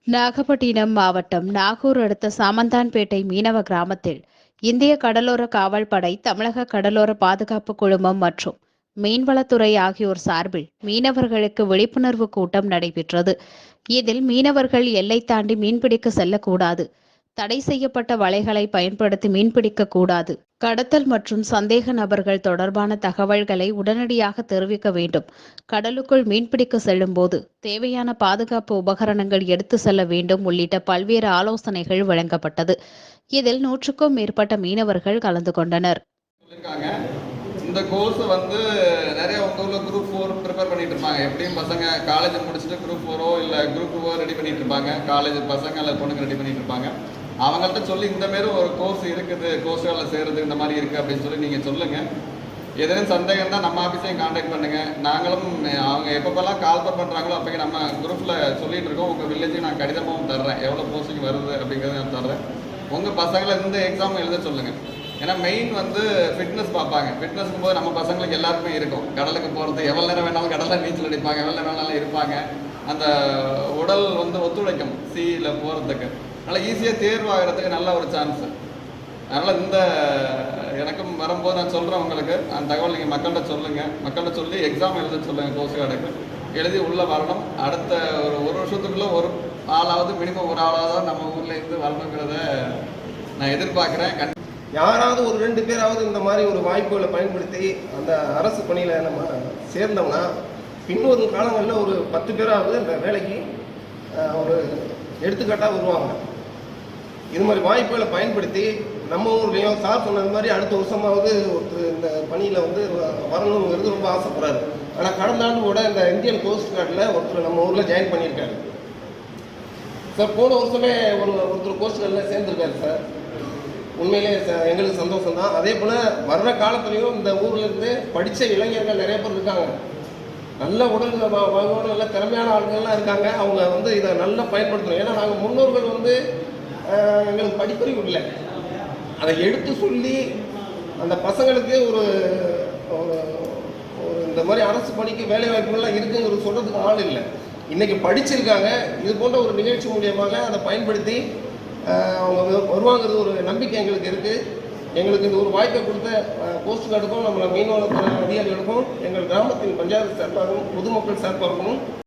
நாகப்பட்டினம் மாவட்டம் நாகூர் அடுத்த சாமந்தான்பேட்டை மீனவ கிராமத்தில் இந்திய கடலோர காவல் படை, தமிழக கடலோர பாதுகாப்பு குழுமம் மற்றும் மீன்வளத்துறை ஆகியோர் சார்பில் மீனவர்களுக்கு விழிப்புணர்வு கூட்டம் நடைபெற்றது. இதில் மீனவர்கள் எல்லை தாண்டி மீன்பிடிக்க செல்லக்கூடாது, தடை செய்யப்பட்ட வலைகளை பயன்படுத்தி மீன்பிடிக்க கூடாது, கடத்தல் மற்றும் சந்தேக நபர்கள் தொடர்பான தகவல்களை உடனடியாக தெரிவிக்க வேண்டும், கடலுக்குள் மீன்பிடிக்க செல்லும் போது தேவையான பாதுகாப்பு உபகரணங்கள் எடுத்து செல்ல வேண்டும் உள்ளிட்ட பல்வேறு ஆலோசனைகள் வழங்கப்பட்டது. இதில் 100க்கும் மேற்பட்ட மீனவர்கள் கலந்து கொண்டனர். இந்த கோர்ஸ் நிறைய உங்க ஊர்ல குரூப் 4 ப்ரிப்பேர் பண்ணிட்டு இருப்பாங்க. எப்படியும் பசங்க காலேஜ் முடிச்சுட்டு குரூப் 4 இல்ல குரூப் 2 ரெடி பண்ணிட்டு இருப்பாங்க. காலேஜ் பசங்க இல்ல பொண்ணுங்க ரெடி பண்ணிட்டு இருப்பாங்க. அவங்கள்ட்ட சொல்லி இந்த மாரி ஒரு கோர்ஸ் இருக்குது, கோர்ஸ்ல சேர்றது இந்த மாதிரி இருக்கு அப்படின்னு சொல்லி நீங்க சொல்லுங்க. ஏதேனும் சந்தேகம் தான் நம்ம ஆஃபீஸையும் கான்டாக்ட் பண்ணுங்க. நாங்களும் அவங்க எப்பப்பெல்லாம் கால் பண்ணுறாங்களோ அப்போக்கே நம்ம குரூப்பில் சொல்லிட்டு இருக்கோம். உங்கள் வில்லேஜுக்கு நான் கடிதமும் தர்றேன், எவ்வளோ போஸ்டிங் வருது அப்படிங்கிறத நான் தர்றேன். உங்கள் பசங்களை இந்த எக்ஸாம் எழுத சொல்லுங்கள். ஏன்னா மெயின் ஃபிட்னஸ் பார்ப்பாங்க. ஃபிட்னஸ்க்கும் போது நம்ம பசங்களுக்கு எல்லாருமே இருக்கும். கடலுக்கு போகிறது எவ்வளோ நேரம் வேணாலும் கடலில் நீச்சல் அடிப்பாங்க, எவ்வளோ நேரம் வேணாலும் இருப்பாங்க. அந்த உடல் ஒத்துழைக்கும் சீயில் போகிறதுக்கு. அதனால் ஈஸியாக தேர்வாகிறதுக்கு நல்ல ஒரு சான்ஸு. அதனால் எனக்கும் வரும்போது நான் சொல்கிறேன் உங்களுக்கு அந்த தகவல் நீங்கள் மக்கள்கிட்ட சொல்லி எக்ஸாம் எழுத சொல்லுங்கள். கோஸ்ட் கார்டுக்கு எழுதி உள்ளே வரணும். அடுத்த ஒரு வருஷத்துக்குள்ளே ஒரு ஆளாவது மினிமம் ஒரு ஆளாவது நம்ம ஊரில் இருந்து வரணுங்கிறத நான் எதிர்பார்க்குறேன். யாராவது ஒரு 2 பேராவது இந்த மாதிரி ஒரு வாய்ப்புகளை பயன்படுத்தி அந்த அரசு பணியில் நம்ம சேர்ந்தோம்னா பின்வரும் காலங்களில் ஒரு 10 பேராவது இந்த வேலைக்கு ஒரு எடுத்துக்காட்டாக வருவாங்க. இது மாதிரி வாய்ப்புகளை பயன்படுத்தி நம்ம ஊர்லேயும் சார் சொன்னது மாதிரி அடுத்த வருஷமாவது ஒருத்தர் இந்த பணியில் வரணுங்கிறது ரொம்ப ஆசைப்படுறாரு. ஆனால் கடந்த ஆண்டு கூட இந்த இந்தியன் கோஸ்ட் கார்டில் ஒருத்தர் நம்ம ஊரில் ஜாயின் பண்ணியிருக்காரு சார். போன வருஷமே ஒருத்தர் கோஸ்ட் கார்டில் சேர்ந்துருக்காரு சார். உண்மையிலே எங்களுக்கு சந்தோஷம் தான். அதே போல் வர்ற காலத்துலேயும் இந்த ஊர்லேருந்து படித்த இளைஞர்கள் நிறைய பேர் இருக்காங்க. நல்ல உடல் நல்ல திறமையான ஆளுங்கள்லாம் இருக்காங்க. அவங்க இதை நல்லா பயன்படுத்தணும். ஏன்னா நாங்கள் முன்னோர்கள் எங்களுக்கு படிப்பறிவு இல்லை. அதை எடுத்து சொல்லி அந்த பசங்களுக்கு ஒரு இந்த மாதிரி அரசு பணிக்கு வேலை வாய்ப்புகள்லாம் இருக்குங்கிறது சொல்கிறதுக்கு ஆள் இல்லை. இன்றைக்கி படிச்சிருக்காங்க. இது போன்ற ஒரு நிகழ்ச்சி மூலியமாக அதை பயன்படுத்தி அவங்க வருவாங்கிறது ஒரு நம்பிக்கை எங்களுக்கு இருக்குது. எங்களுக்கு இந்த ஒரு வாய்ப்பை கொடுத்த கோஸ்ட் கார்டுக்கும் நம்மளை மீன்வளத்துறை அதிகாரிகளுக்கும் எங்கள் கிராமத்தின் பஞ்சாயத்து சார்பாகவும் பொதுமக்கள் சார்பாகவும்